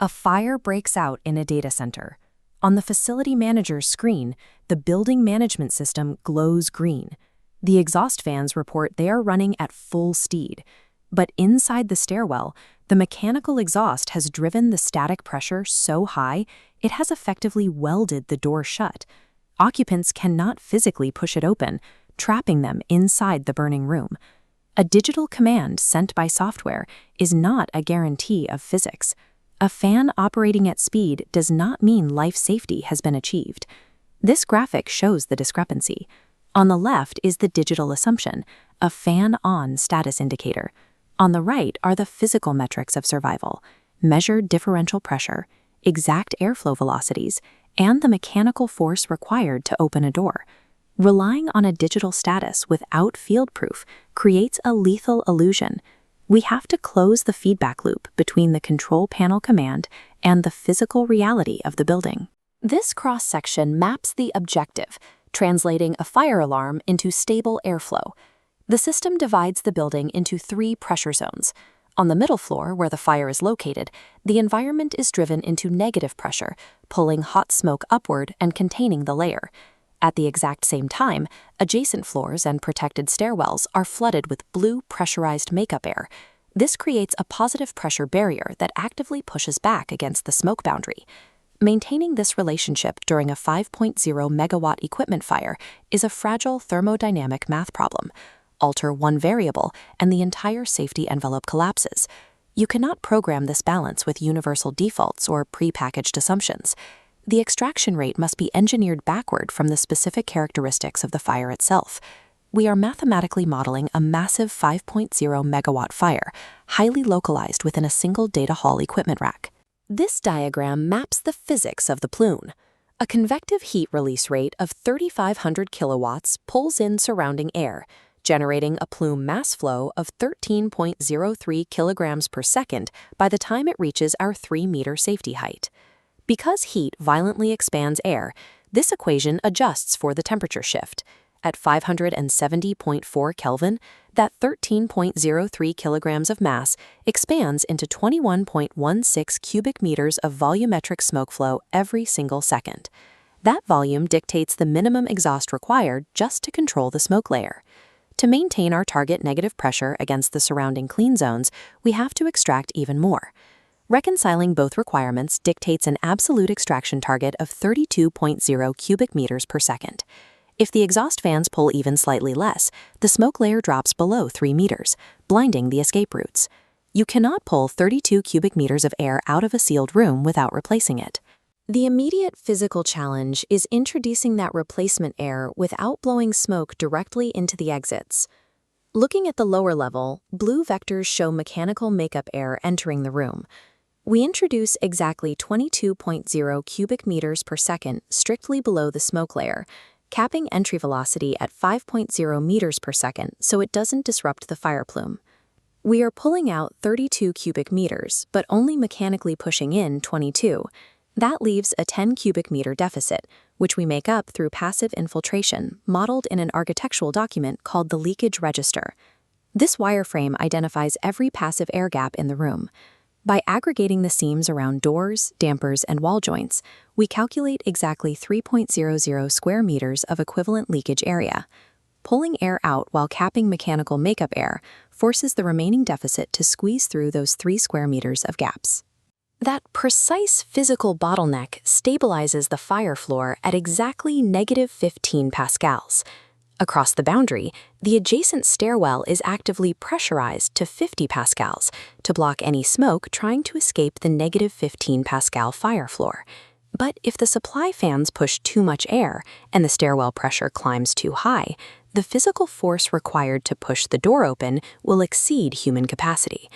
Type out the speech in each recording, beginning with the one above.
A fire breaks out in a data center. On the facility manager's screen, the building management system glows green. The exhaust fans report they are running at full speed. But inside the stairwell, the mechanical exhaust has driven the static pressure so high it has effectively welded the door shut. Occupants cannot physically push it open, trapping them inside the burning room. A digital command sent by software is not a guarantee of physics. A fan operating at speed does not mean life safety has been achieved. This graphic shows the discrepancy. On the left is the digital assumption, a fan-on status indicator. On the right are the physical metrics of survival, measured differential pressure, exact airflow velocities, and the mechanical force required to open a door. Relying on a digital status without field proof creates a lethal illusion. We have to close the feedback loop between the control panel command and the physical reality of the building. This cross-section maps the objective, translating a fire alarm into stable airflow. The system divides the building into 3 pressure zones. On the middle floor, where the fire is located, the environment is driven into negative pressure, pulling hot smoke upward and containing the layer. At the exact same time, adjacent floors and protected stairwells are flooded with blue pressurized makeup air. This creates a positive pressure barrier that actively pushes back against the smoke boundary. Maintaining this relationship during a 5.0 megawatt equipment fire is a fragile thermodynamic math problem. Alter one variable, and the entire safety envelope collapses. You cannot program this balance with universal defaults or prepackaged assumptions. The extraction rate must be engineered backward from the specific characteristics of the fire itself. We are mathematically modeling a massive 5.0 megawatt fire, highly localized within a single data hall equipment rack. This diagram maps the physics of the plume. A convective heat release rate of 3,500 kilowatts pulls in surrounding air, generating a plume mass flow of 13.03 kilograms per second by the time it reaches our 3-meter safety height. Because heat violently expands air, this equation adjusts for the temperature shift. At 570.4 Kelvin, that 13.03 kilograms of mass expands into 21.16 cubic meters of volumetric smoke flow every single second. That volume dictates the minimum exhaust required just to control the smoke layer. To maintain our target negative pressure against the surrounding clean zones, we have to extract even more. Reconciling both requirements dictates an absolute extraction target of 32.0 cubic meters per second. If the exhaust fans pull even slightly less, the smoke layer drops below 3 meters, blinding the escape routes. You cannot pull 32 cubic meters of air out of a sealed room without replacing it. The immediate physical challenge is introducing that replacement air without blowing smoke directly into the exits. Looking at the lower level, blue vectors show mechanical makeup air entering the room. We introduce exactly 22.0 cubic meters per second strictly below the smoke layer, capping entry velocity at 5.0 meters per second so it doesn't disrupt the fire plume. We are pulling out 32 cubic meters, but only mechanically pushing in 22. That leaves a 10 cubic meter deficit, which we make up through passive infiltration, modeled in an architectural document called the leakage register. This wireframe identifies every passive air gap in the room. By aggregating the seams around doors, dampers, and wall joints, we calculate exactly 3.00 square meters of equivalent leakage area. Pulling air out while capping mechanical makeup air forces the remaining deficit to squeeze through those 3 square meters of gaps. That precise physical bottleneck stabilizes the fire floor at exactly -15 pascals. Across the boundary, the adjacent stairwell is actively pressurized to 50 pascals to block any smoke trying to escape the -15 pascal fire floor. But if the supply fans push too much air and the stairwell pressure climbs too high, the physical force required to push the door open will exceed human capacity.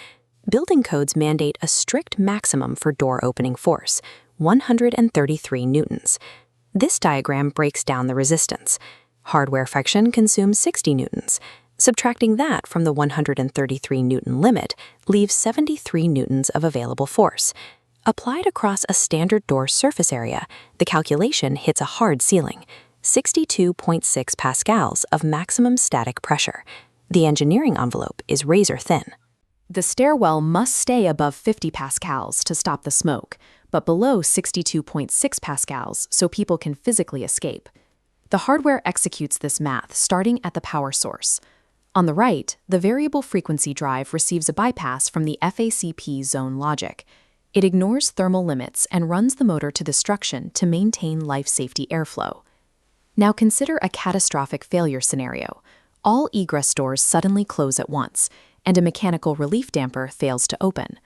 Building codes mandate a strict maximum for door opening force, 133 newtons. This diagram breaks down the resistance. Hardware friction consumes 60 newtons. Subtracting that from the 133 newton limit leaves 73 newtons of available force. Applied across a standard door surface area, the calculation hits a hard ceiling, 62.6 pascals of maximum static pressure. The engineering envelope is razor thin. The stairwell must stay above 50 pascals to stop the smoke, but below 62.6 pascals so people can physically escape. The hardware executes this math starting at the power source. On the right, the variable frequency drive receives a bypass from the FACP zone logic. It ignores thermal limits and runs the motor to destruction to maintain life safety airflow. Now consider a catastrophic failure scenario. All egress doors suddenly close at once, and a mechanical relief damper fails to open.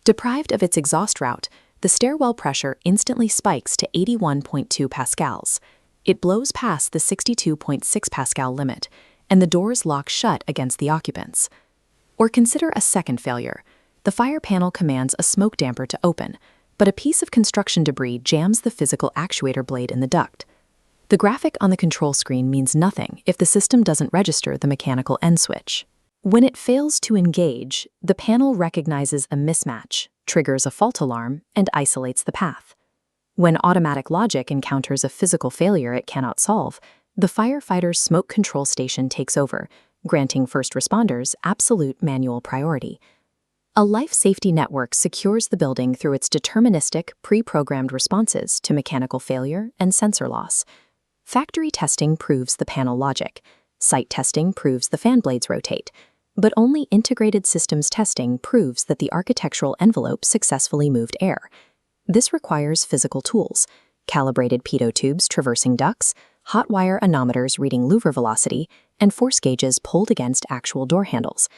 Deprived of its exhaust route, the stairwell pressure instantly spikes to 81.2 pascals. It blows past the 62.6 pascal limit, and the doors lock shut against the occupants. Or consider a second failure. The fire panel commands a smoke damper to open, but a piece of construction debris jams the physical actuator blade in the duct. The graphic on the control screen means nothing if the system doesn't register the mechanical end switch. When it fails to engage, the panel recognizes a mismatch, triggers a fault alarm, and isolates the path. When automatic logic encounters a physical failure it cannot solve, the firefighter's smoke control station takes over, granting first responders absolute manual priority. A life safety network secures the building through its deterministic, pre-programmed responses to mechanical failure and sensor loss. Factory testing proves the panel logic. Site testing proves the fan blades rotate. But only integrated systems testing proves that the architectural envelope successfully moved air. This requires physical tools, calibrated pitot tubes traversing ducts, hot wire anemometers reading louver velocity, and force gauges pulled against actual door handles.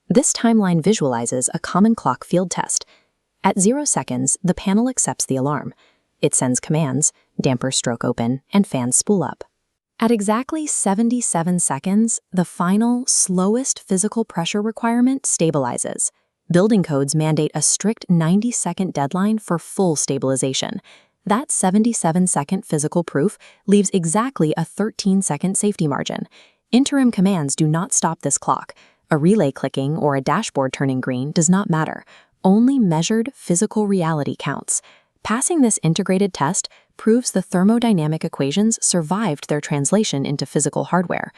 This timeline visualizes a common clock field test. At 0 seconds, the panel accepts the alarm. It sends commands, damper stroke open, and fans spool up. At exactly 77 seconds, the final, slowest physical pressure requirement stabilizes. Building codes mandate a strict 90-second deadline for full stabilization. That 77-second physical proof leaves exactly a 13-second safety margin. Interim commands do not stop this clock. A relay clicking or a dashboard turning green does not matter. Only measured physical reality counts. Passing this integrated test proves the thermodynamic equations survived their translation into physical hardware.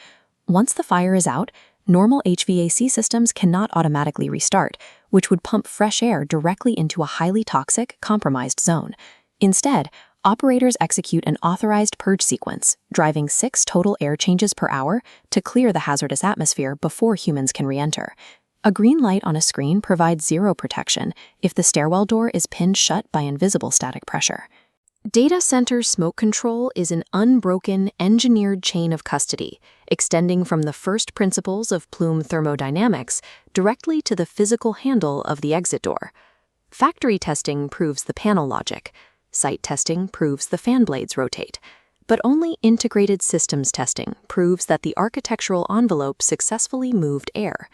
Once the fire is out, normal HVAC systems cannot automatically restart, which would pump fresh air directly into a highly toxic, compromised zone. Instead, operators execute an authorized purge sequence, driving 6 total air changes per hour to clear the hazardous atmosphere before humans can re-enter. A green light on a screen provides zero protection if the stairwell door is pinned shut by invisible static pressure. Data center smoke control is an unbroken, engineered chain of custody, extending from the first principles of plume thermodynamics directly to the physical handle of the exit door. Factory testing proves the panel logic. Site testing proves the fan blades rotate. But only integrated systems testing proves that the architectural envelope successfully moved air.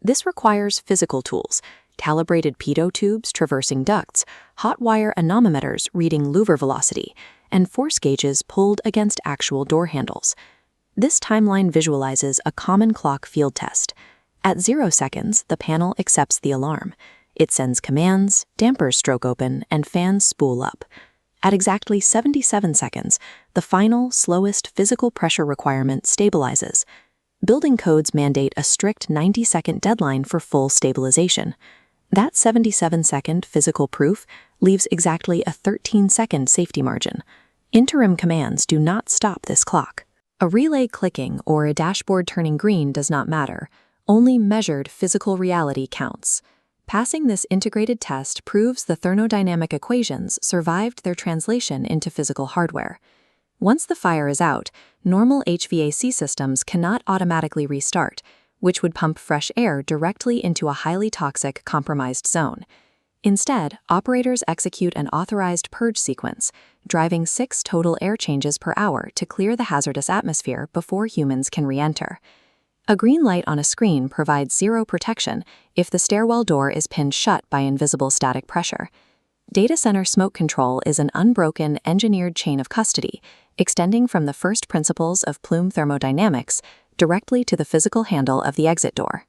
This requires physical tools, calibrated pitot tubes traversing ducts, hot wire anemometers reading louver velocity, and force gauges pulled against actual door handles. This timeline visualizes a common clock field test. At 0 seconds, the panel accepts the alarm. It sends commands, dampers stroke open, and fans spool up. At exactly 77 seconds, the final, slowest physical pressure requirement stabilizes. Building codes mandate a strict 90-second deadline for full stabilization. That 77-second physical proof leaves exactly a 13-second safety margin. Interim commands do not stop this clock. A relay clicking or a dashboard turning green does not matter. Only measured physical reality counts. Passing this integrated test proves the thermodynamic equations survived their translation into physical hardware. Once the fire is out, normal HVAC systems cannot automatically restart, which would pump fresh air directly into a highly toxic, compromised zone. Instead, operators execute an authorized purge sequence, driving 6 total air changes per hour to clear the hazardous atmosphere before humans can re-enter. A green light on a screen provides zero protection if the stairwell door is pinned shut by invisible static pressure. Data center smoke control is an unbroken, engineered chain of custody, extending from the first principles of plume thermodynamics directly to the physical handle of the exit door.